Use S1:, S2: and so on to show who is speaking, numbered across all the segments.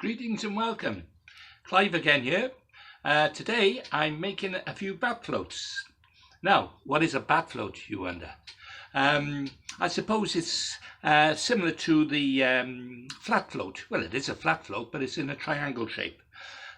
S1: Greetings and welcome. Clive again here. Today I'm making a few bat floats. Now, what is a bat float, you wonder? I suppose it's similar to the flat float. Well, it is a flat float, but it's in a triangle shape.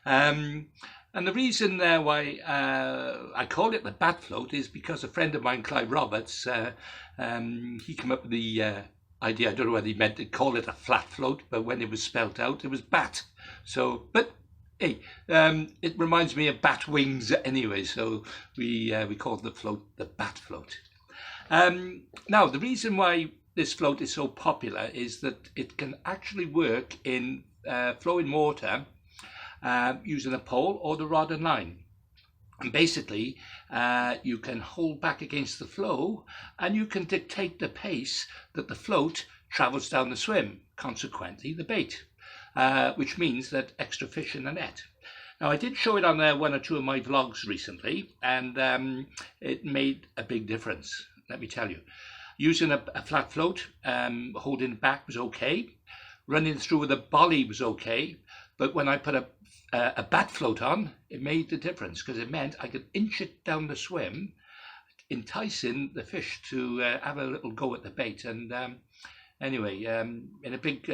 S1: And the reason why I call it the bat float is because a friend of mine, Clive Roberts, he came up with the idea. I don't know whether he meant to call it a flat float, but when it was spelt out, it was bat. So, but hey, it reminds me of bat wings anyway. So we called the float the bat float. Now, the reason why this float is so popular is that it can actually work in flowing water using a pole or the rod and line. And basically, you can hold back against the flow and you can dictate the pace that the float travels down the swim, consequently the bait, which means that extra fish in the net. Now, I did show it on one or two of my vlogs recently, and it made a big difference, let me tell you. Using a flat float, holding it back was okay. Running through with a bolly was okay, but when I put a bat float on, it made the difference because it meant I could inch it down the swim, enticing the fish to have a little go at the bait. And anyway, in a big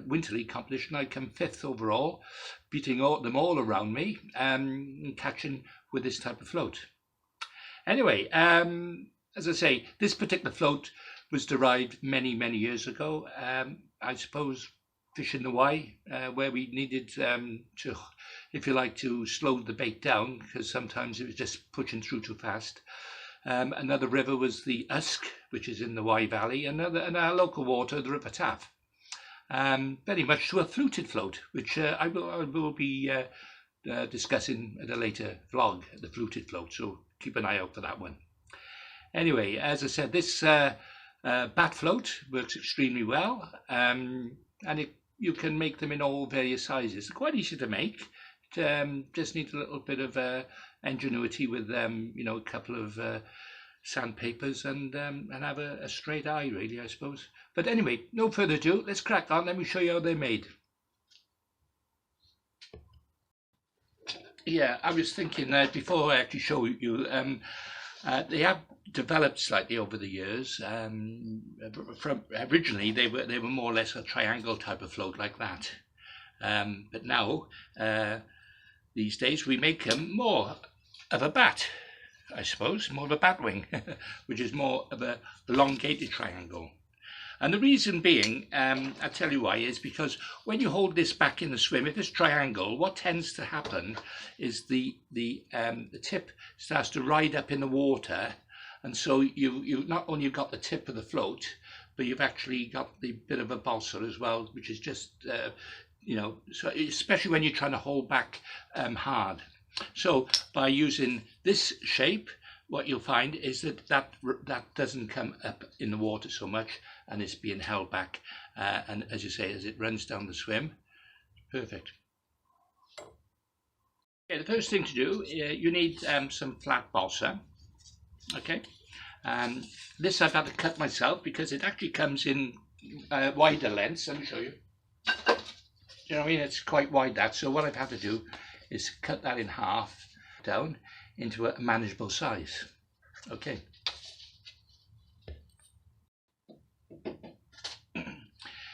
S1: winterly competition, I come 5th overall, beating them all around me and catching with this type of float. Anyway, as I say, this particular float was derived many, many years ago. I suppose fishing the Wye, where we needed to, if you like, to slow the bait down because sometimes it was just pushing through too fast. Another river was the Usk, which is in the Wye Valley, and our local water, the River Taff. Very much to a fluted float, which I will be discussing at a later vlog, the fluted float, so keep an eye out for that one. Anyway, as I said, this bat float works extremely well, and you can make them in all various sizes. They're quite easy to make. Just need a little bit of ingenuity with a couple of sandpapers and have a straight eye, really, I suppose. But anyway, no further ado, let's crack on. Let me show you how they're made. Yeah, I was thinking before I actually show you, they have developed slightly over the years. From originally, they were more or less a triangle type of float like that, but now these days we make them more of a bat, I suppose, more of a bat wing, which is more of a elongated triangle. And the reason being, I'll tell you why, is because when you hold this back in the swim, if it's triangle, what tends to happen is the tip starts to ride up in the water, and so you not only got the tip of the float, but you've actually got the bit of a balsa as well, which is just so especially when you're trying to hold back hard. So by using this shape, what you'll find is that doesn't come up in the water so much, and it's being held back, and as you say, as it runs down the swim, perfect. Okay, the first thing to do, you need some flat balsa. Okay, this I've had to cut myself because it actually comes in wider lengths. Let me show you. You know what I mean? It's quite wide, that. So what I've had to do is cut that in half down into a manageable size. Okay.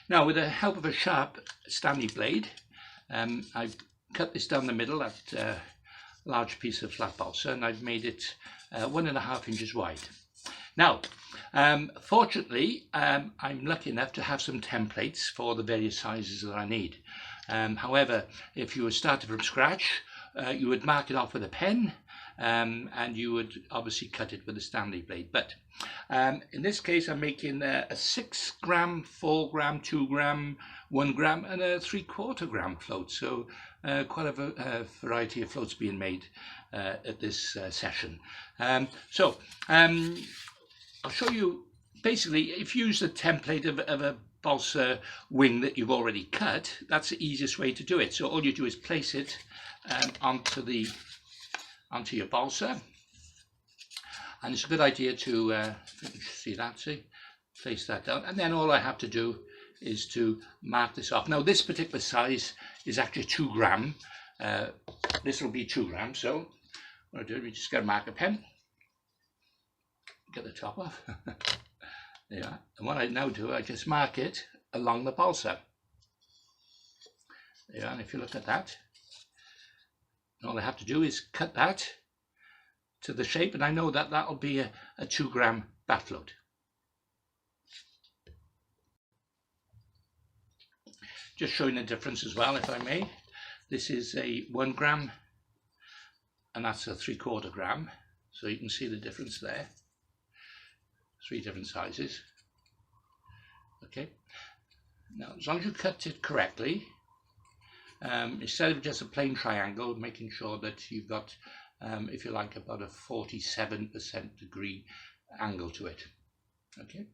S1: Now, with the help of a sharp Stanley blade, I've cut this down the middle, that large piece of flat balsa, and I've made it 1.5 inches wide. Now, fortunately, I'm lucky enough to have some templates for the various sizes that I need. However, if you were starting from scratch, you would mark it off with a pen, and you would obviously cut it with a Stanley blade. But in this case, I'm making a 6 gram, 4 gram, 2 gram, 1 gram, and a 3/4 gram float. So quite a variety of floats being made at this session. I'll show you, basically, if you use the template of a balsa wing that you've already cut, that's the easiest way to do it. So all you do is place it onto your balsa, and it's a good idea to see, place that down, and then all I have to do is to mark this off. Now this particular size is actually 2 gram. This will be 2 grams, so what I do, we just get a marker pen, get the top off. There you are. And what I now do, I just mark it along the balsa. There you are. And if you look at that, all I have to do is cut that to the shape, and I know that that'll be a 2 gram bat float. Just showing the difference as well, if I may. This is a 1 gram and that's a 3/4 gram. So you can see the difference there. 3 different sizes. Okay. Now, as long as you cut it correctly, instead of just a plain triangle, making sure that you've got, if you like, about a 47% degree angle to it. Okay.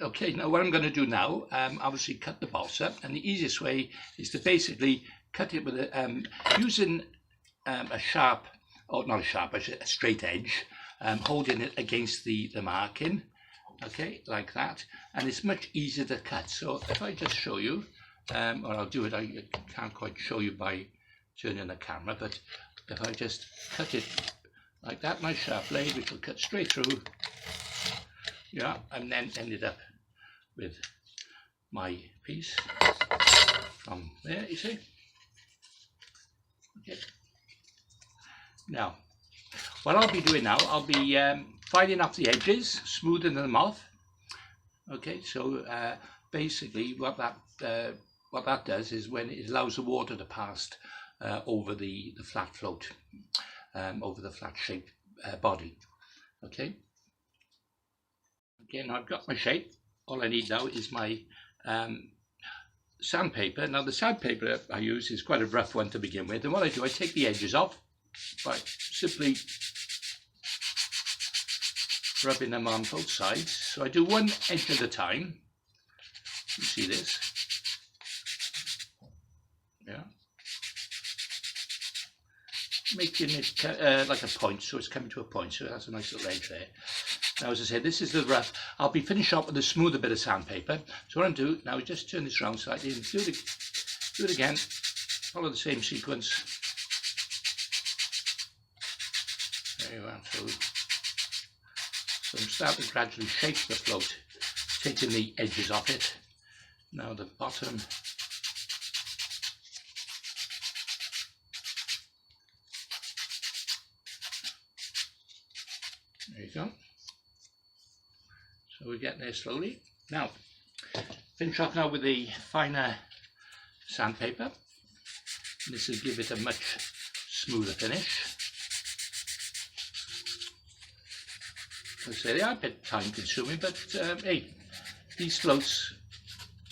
S1: Okay, now what I'm going to do now, obviously cut the balsa, and the easiest way is to basically cut it with a, using a sharp, or not a sharp, a straight edge, holding it against the marking, okay, like that, and it's much easier to cut. So if I just show you, or I'll do it, I can't quite show you by turning the camera, but if I just cut it like that, nice sharp blade, which will cut straight through. Yeah, and then ended up with my piece from there, you see. Okay. Now, what I'll be doing now, I'll be filing off the edges, smoothing them off. Okay, so basically what that does is when it allows the water to pass over the flat float, over the flat shaped body. Okay. Okay, now I've got my shape. All I need now is my sandpaper. Now the sandpaper I use is quite a rough one to begin with, and what I do, I take the edges off by simply rubbing them on both sides. So I do one edge at a time. You see this? Yeah. Making it like a point, so it's coming to a point, so that's a nice little edge there. Now, as I said, this is the rough. I'll be finished up with a smoother bit of sandpaper. So what I'm doing now is just turn this around slightly and do it again. Follow the same sequence. There you are. So I'm starting to gradually shape the float, taking the edges off it. Now the bottom. There you go. So we're getting there slowly. Now, finish off now with the finer sandpaper. This will give it a much smoother finish. As I say, they are a bit time consuming, but hey, these floats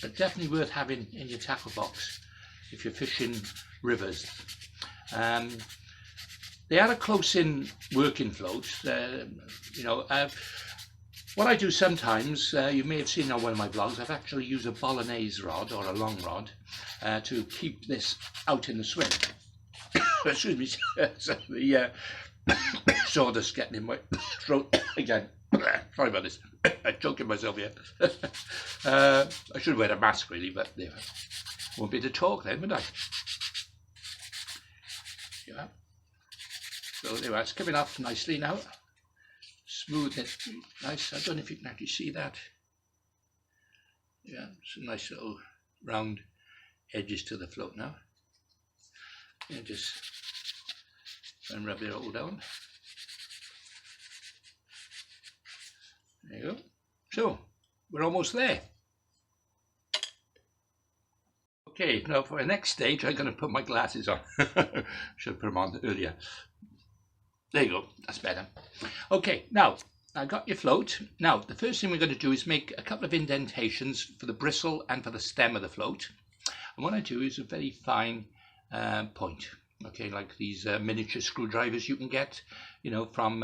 S1: are definitely worth having in your tackle box if you're fishing rivers. They are a close-in working float. You know, what I do sometimes, you may have seen on one of my vlogs, I've actually used a bolognese rod or a long rod to keep this out in the swim. Excuse me, so the sawdust getting in my throat again. Sorry about this, I'm choking myself here. I should wear a mask really, but there, won't be able to talk then, would I? Yeah. So there, it's coming off nicely now. Smooth it, nice. I don't know if you can actually see that. Yeah, some nice little round edges to the float now. And just rub it all down. There you go. So we're almost there. Okay, now for the next stage, I'm going to put my glasses on. Should have put them on earlier. There you go, that's better. Okay, now I got your float. Now the first thing we're going to do is make a couple of indentations for the bristle and for the stem of the float. And what I do is a very fine point. Okay, like these miniature screwdrivers you can get, you know, from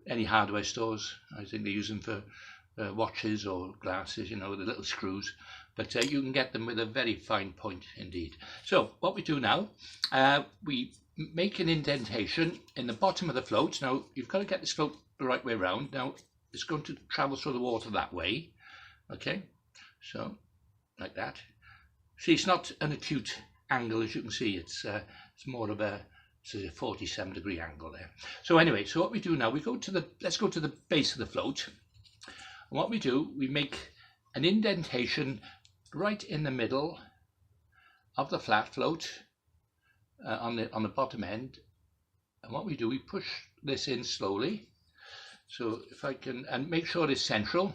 S1: any hardware stores. I think they use them for watches or glasses, you know, the little screws. But you can get them with a very fine point indeed. So what we do now, we make an indentation in the bottom of the float. Now you've got to get this float the right way around. Now it's going to travel through the water that way. Okay, so like that. See, it's not an acute angle, as you can see. It's more of a 47-degree angle there. So anyway, so what we do now, let's go to the base of the float. And what we do, we make an indentation right in the middle of the flat float on the bottom end. And what we do, we push this in slowly. So if I can, and make sure it's central.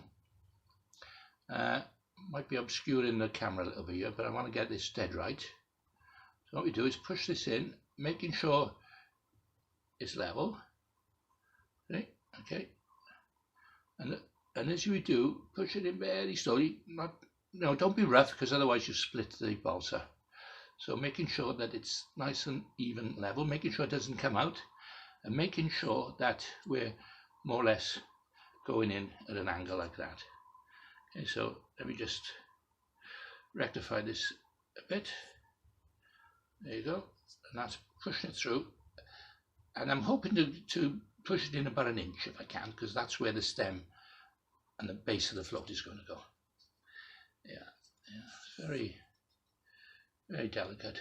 S1: Might be obscuring the camera a little bit here, but I want to get this dead right. So what we do is push this in, making sure it's level. Okay. And as you do, push it in very slowly. Don't be rough, because otherwise you split the balsa. So making sure that it's nice and even level, making sure it doesn't come out, and making sure that we're more or less going in at an angle like that. Okay, so let me just rectify this a bit. There you go, and that's pushing it through. And I'm hoping to push it in about 1 inch if I can, because that's where the stem and the base of the float is going to go. Yeah, it's very, very delicate.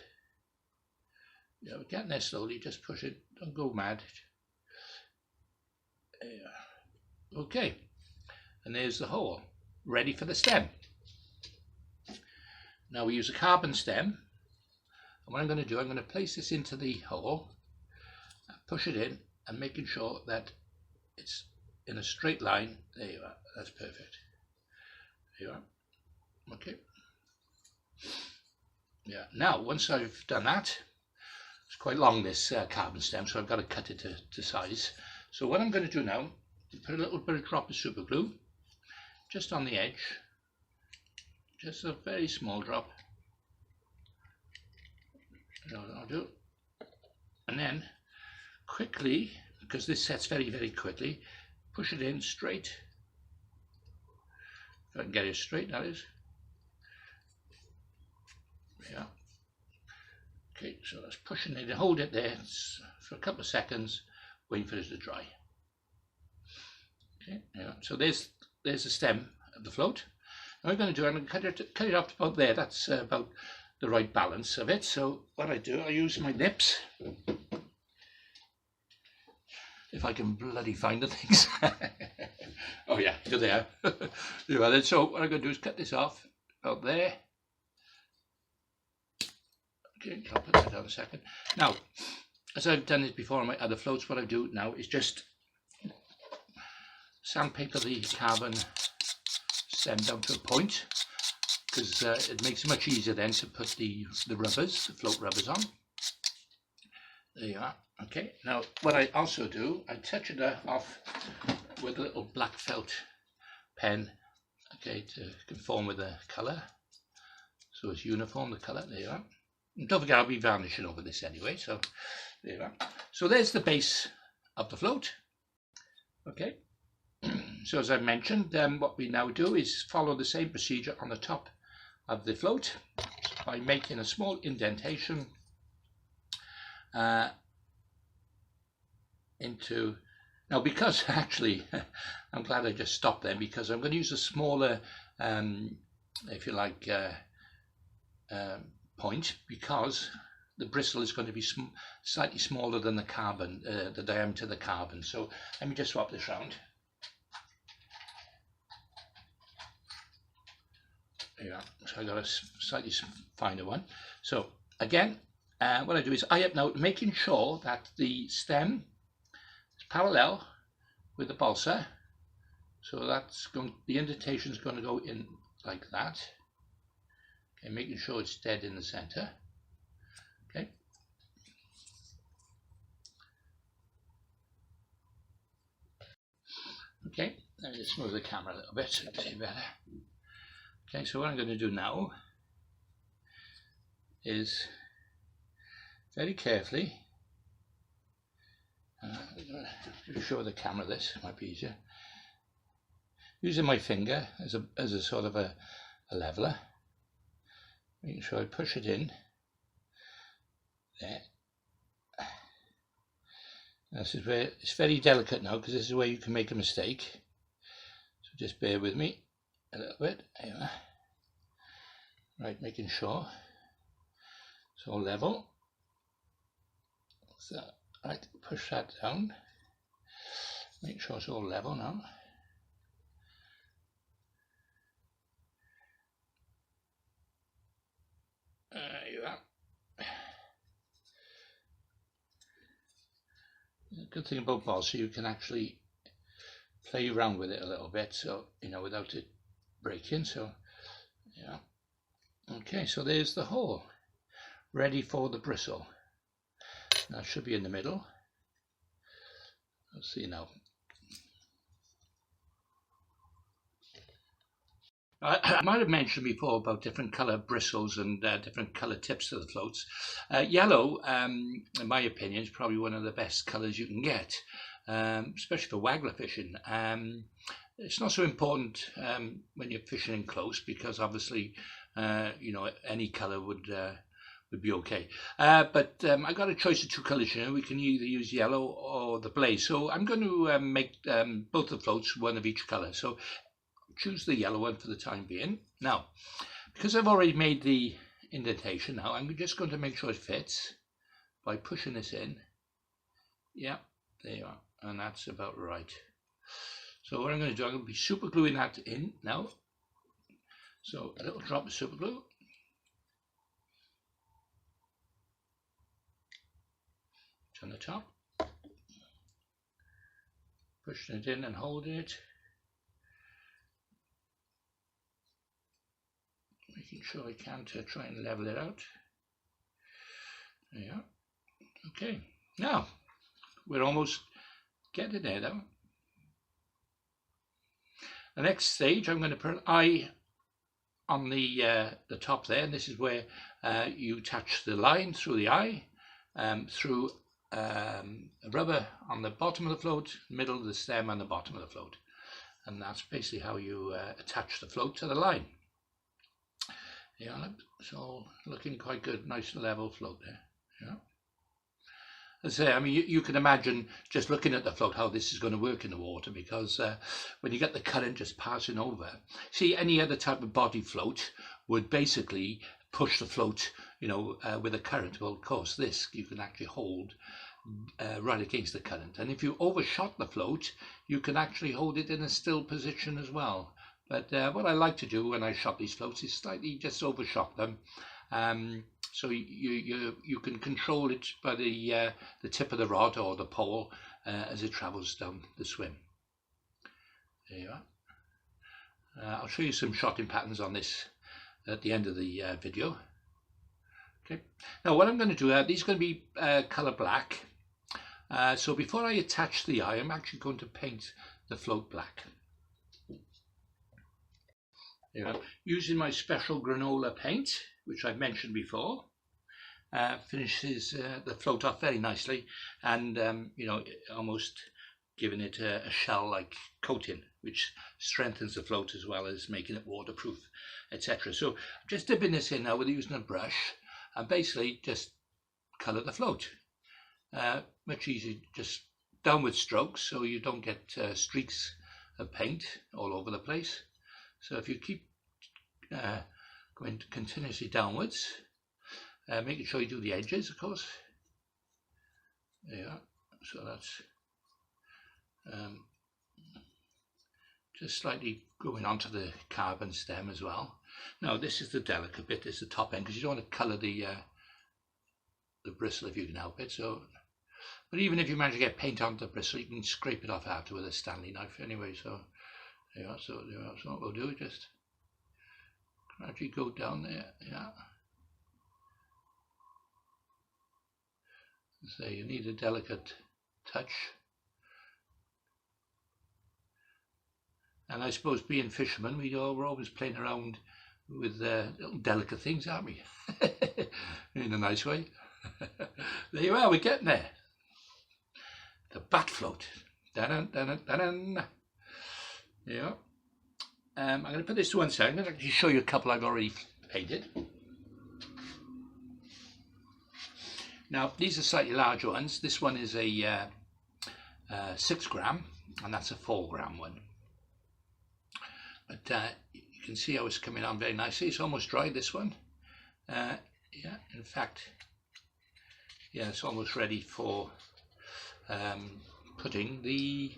S1: Yeah, we're getting there slowly. Just push it. Don't go mad. Yeah. Okay, and there's the hole, ready for the stem. Now we use a carbon stem, and what I'm going to do, I'm going to place this into the hole, push it in, and making sure that it's in a straight line. There you are. That's perfect. There you are. Okay. Yeah. Now, once I've done that, it's quite long, this carbon stem, so I've got to cut it to size. So what I'm going to do now, put a little bit of drop of super glue just on the edge, just a very small drop. I'll do. And then quickly, because this sets very, very quickly, push it in straight. If I can get it straight, that is. Yeah. Okay, so that's pushing it, hold it there for a couple of seconds, waiting for it to dry. Okay, yeah. So there's the stem of the float. And what I'm going to do, I'm going to cut it off about there. That's about the right balance of it. So what I do, I use my nips. If I can bloody find the things. Oh yeah, you're there. Yeah, so what I'm going to do is cut this off about there. Okay, I'll put that down a second. Now, as I've done this before on my other floats, what I do now is just sandpaper the carbon stem down to a point, because it makes it much easier then to put the rubbers, the float rubbers on. There you are. Okay, now what I also do, I touch it off with a little black felt pen, okay, to conform with the colour, so it's uniform, the colour. There you are. And don't forget, I'll be varnishing over this anyway, so there you are. So there's the base of the float. Okay, so as I mentioned, what we now do is follow the same procedure on the top of the float by making a small indentation into, now because actually I'm glad I just stopped there, because I'm going to use a smaller if you like point, because the bristle is going to be slightly smaller than the carbon, the diameter of the carbon. So let me just swap this round. Yeah, so I got a slightly finer one. So again, what I do is eye up now, making sure that the stem is parallel with the balsa. So that's going, the indentation is going to go in like that. Okay, making sure it's dead in the center. Okay. Okay, let me just move the camera a little bit so you can see better. Okay, so what I'm going to do now is very carefully, to show the camera this, it might be easier, using my finger as a sort of a leveler, making sure I push it in there. This is where it's very delicate now, because this is where you can make a mistake. just bear with me a little bit. There you are. Right, making sure it's all level. So, right, push that down. Make sure it's all level now. There you are. The good thing about balsa, you can actually play around with it a little bit, so you know, without it breaking. So yeah, okay, so there's the hole ready for the bristle. That should be in the middle. Let's see now. I might have mentioned before about different colour bristles and different colour tips to the floats. Yellow, in my opinion, is probably one of the best colours you can get, especially for waggler fishing. It's not so important when you're fishing in close, because obviously, you know, any colour would be okay. But I got a choice of two colours here. We can either use yellow or the blaze. So I'm going to make both the floats one of each colour. So choose the yellow one for the time being. Now, because I've already made the indentation now, I'm just going to make sure it fits by pushing this in. Yeah, there you are. And that's about right. So what I'm going to do, I'm going to be super gluing that in now. So a little drop of super glue. On the top. Pushing it in and holding it. Making sure I can to try and level it out. There you are. Okay, now we're almost getting there though. The next stage, I'm going to put an eye on the top there, and this is where you attach the line through the eye, through a rubber on the bottom of the float, middle of the stem, and the bottom of the float, and that's basically how you attach the float to the line. Yeah, it's all looking quite good, nice level float there. Yeah. As I say, I mean, you can imagine just looking at the float how this is going to work in the water, because when you get the current just passing over, see, any other type of body float would basically push the float, you know, with a current. Well, of course, this you can actually hold right against the current, and if you overshot the float, you can actually hold it in a still position as well. But what I like to do when I shot these floats is slightly just overshot them, so you can control it by the tip of the rod or the pole as it travels down the swim. There you are. I'll show you some shotting patterns on this at the end of the video. Okay. Now what I'm going to do, these are going to be colour black. So before I attach the eye, I'm actually going to paint the float black. Yeah. Using my special granola paint, which I've mentioned before, finishes the float off very nicely, and you know, almost giving it a shell-like coating, which strengthens the float as well as making it waterproof, etc. So I'm just dipping this in now with using a brush, and basically just colour the float. Much easier, just downward strokes, so you don't get streaks of paint all over the place. So if you keep going continuously downwards, making sure you do the edges, of course. There you are. So that's just slightly going onto the carbon stem as well. Now this is the delicate bit, this is the top end, because you don't want to colour the bristle if you can help it. So, but even if you manage to get paint onto the bristle, you can scrape it off after with a Stanley knife anyway. So there you are. So there you are. So what we'll do is just gradually go down there. Yeah. So you need a delicate touch. And I suppose being fishermen, we're always playing around with little delicate things, aren't we? In a nice way. There you are, we're getting there. The bat float. Dun, dun, dun, dun, dun. Yeah. I'm going to put this to one side. I'm going to actually show you a couple I've already painted. Now, these are slightly larger ones. This one is a 6 gram, and that's a 4 gram one. but you can see how it's coming on very nicely. It's almost dry, this one. Yeah, in fact, yeah, it's almost ready for putting the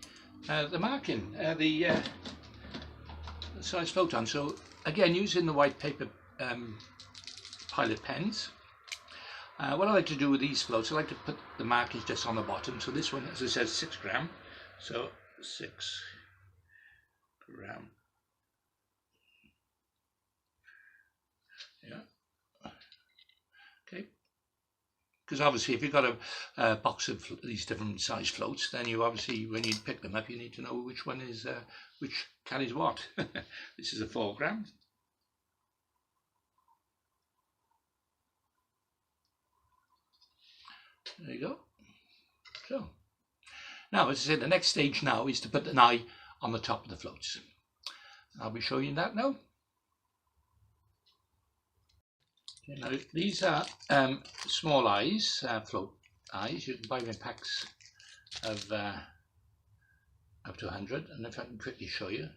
S1: marking, the size float on. So again, using the white paper pilot pens. What I like to do with these floats, I like to put the markings just on the bottom. So this one, as I said, 6 gram. So 6 gram. Yeah. Okay. Because obviously, if you've got a box of these different size floats, then you obviously, when you pick them up, you need to know which one is which carries what. This is a 4 gram. There you go. So now, as I said, the next stage now is to put an eye on the top of the floats. I'll be showing you that now. Okay, now these are small eyes, float eyes. You can buy them in packs of up to 100, and if I can quickly show you.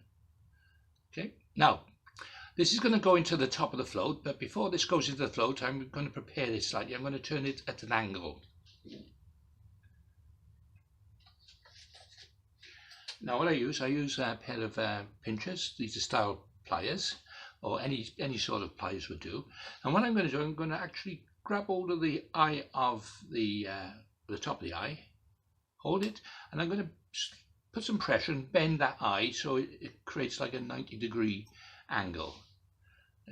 S1: Okay, now this is going to go into the top of the float, but before this goes into the float, I'm going to prepare it slightly. I'm going to turn it at an angle. Now what I use a pair of pinchers. These are style pliers, or any sort of pliers would do. And what I'm going to do, I'm going to actually grab hold of the eye of the top of the eye, hold it, and I'm going to put some pressure and bend that eye so it creates like a 90-degree angle.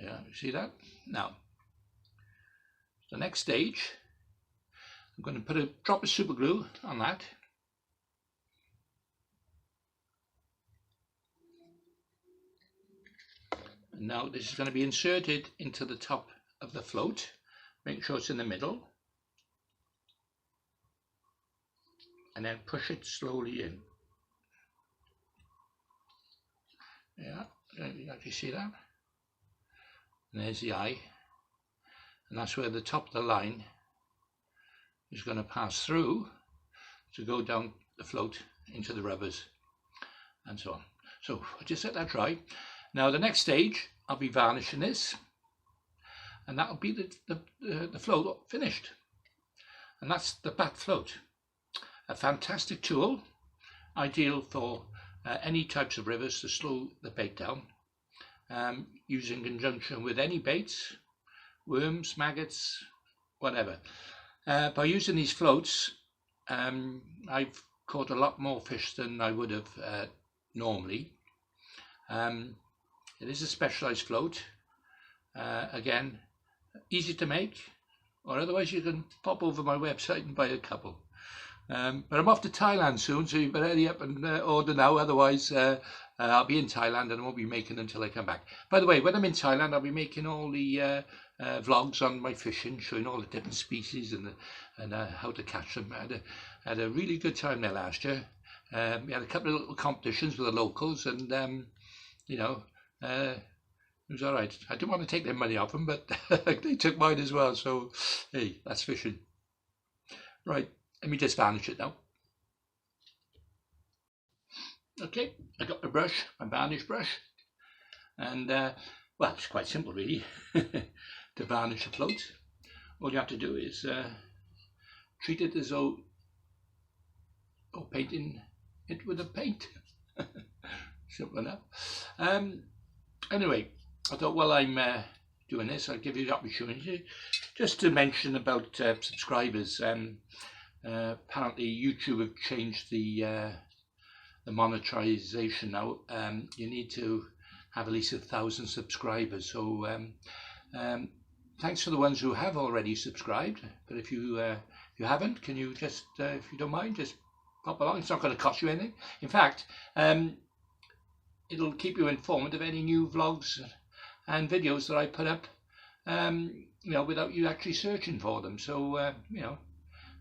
S1: Yeah, you see that? Now, the next stage, I'm going to put a drop of super glue on that. And now this is going to be inserted into the top of the float. Make sure it's in the middle. And then push it slowly in. Yeah, you actually see that? And there's the eye. And that's where the top of the line is going to pass through to go down the float into the rubbers and so on. So I just let that dry. Now the next stage, I'll be varnishing this, and that'll be the float finished. And that's the bat float. A fantastic tool, ideal for any types of rivers to slow the bait down, used in conjunction with any baits, worms, maggots, whatever. By using these floats, I've caught a lot more fish than I would have normally. It is a specialized float. Again, easy to make, or otherwise you can pop over my website and buy a couple. But I'm off to Thailand soon, so you better hurry up and order now, otherwise I'll be in Thailand and I won't be making until I come back. By the way, when I'm in Thailand, I'll be making all the vlogs on my fishing, showing all the different species and how to catch them. I had a really good time there last year. We had a couple of little competitions with the locals, and you know, it was all right. I didn't want to take their money off them, but they took mine as well. So hey, that's fishing. Right, let me just varnish it now. Okay, I got my brush, my varnish brush, and well, it's quite simple really to varnish a float. All you have to do is treat it as though you're painting it with a paint. Simple enough. Anyway, I thought while I'm doing this, I'll give you the opportunity just to mention about subscribers. Apparently YouTube have changed the monetization now. You need to have at least 1,000 subscribers. So thanks for the ones who have already subscribed. But if you haven't, can you just, if you don't mind, just pop along. It's not going to cost you anything. In fact, it'll keep you informed of any new vlogs and videos that I put up, you know, without you actually searching for them. So you know,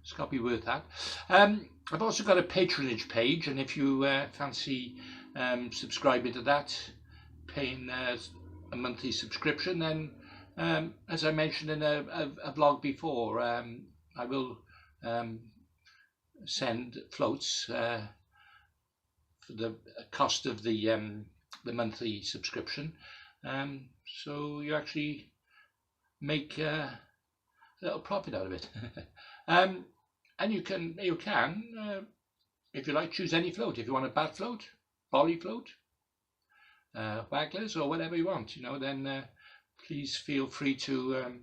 S1: it's got to be worth that. I've also got a patronage page, and if you fancy subscribing to that, paying a monthly subscription, then as I mentioned in a vlog before, I will send floats for the cost of the the monthly subscription, so you actually make a little profit out of it. And you can if you like, choose any float. If you want a bat float, volley float, wagglers, or whatever you want, then please feel free to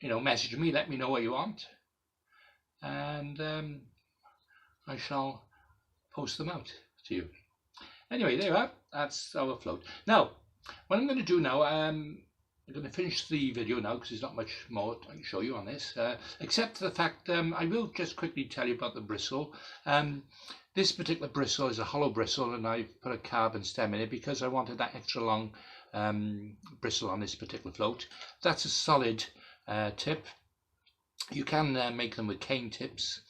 S1: message me, let me know what you want, and I shall post them out to you. Anyway, there you are. That's our float. Now, what I'm going to do now, I'm going to finish the video now because there's not much more I can show you on this, except for the fact I will just quickly tell you about the bristle. This particular bristle is a hollow bristle, and I've put a carbon stem in it because I wanted that extra long bristle on this particular float. That's a solid tip. You can make them with cane tips,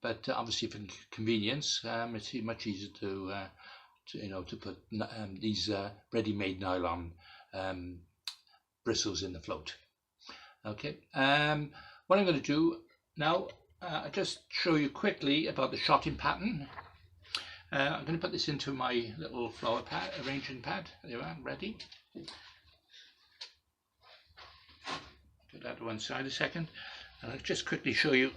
S1: but obviously for convenience, it's much easier to put these ready-made nylon bristles in the float. Okay, what I'm going to do now, I'll just show you quickly about the shotting pattern. I'm going to put this into my little flower pad, arranging pad. There you are, ready. Put that to one side a second, and I'll just quickly show you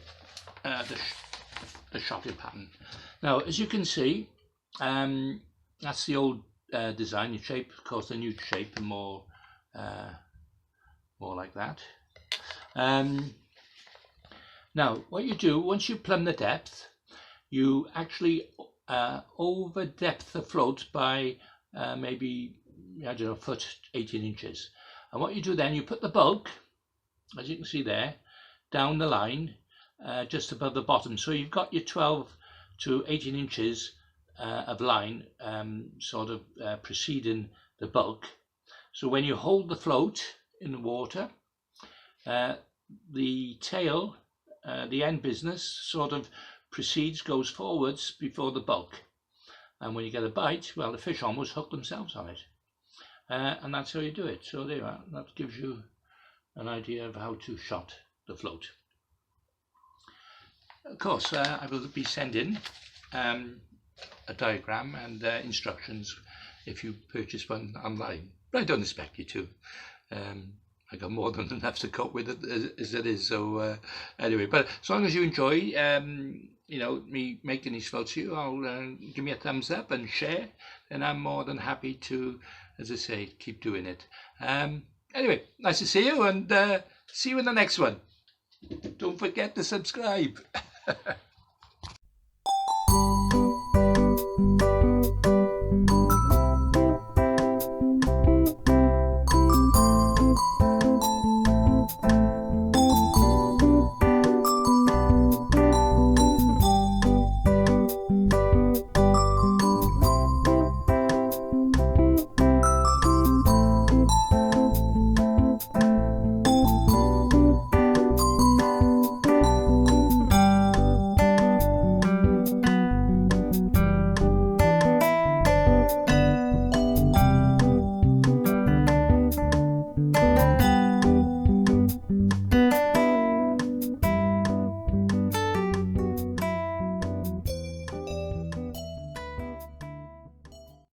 S1: the shotting pattern. Now, as you can see, that's the old design shape. Of course, the new shape and more like that. Now, what you do once you plumb the depth, you actually over depth the float by maybe, I don't know, foot 18 inches. And what you do then, you put the bulk, as you can see there, down the line just above the bottom. So you've got your 12 to 18 inches of line sort of preceding the bulk. So when you hold the float in the water, the tail, the end business, sort of goes forwards before the bulk. And when you get a bite, well, the fish almost hook themselves on it. And that's how you do it. So there you are. That gives you an idea of how to shot the float. Of course, I will be sending a diagram and instructions if you purchase one online. But I don't expect you to. I got more than enough to cope with it as it is. So anyway, but as long as you enjoy, me making these floats to you, I'll give me a thumbs up and share, and I'm more than happy to, as I say, keep doing it. Anyway, nice to see you, and see you in the next one. Don't forget to subscribe.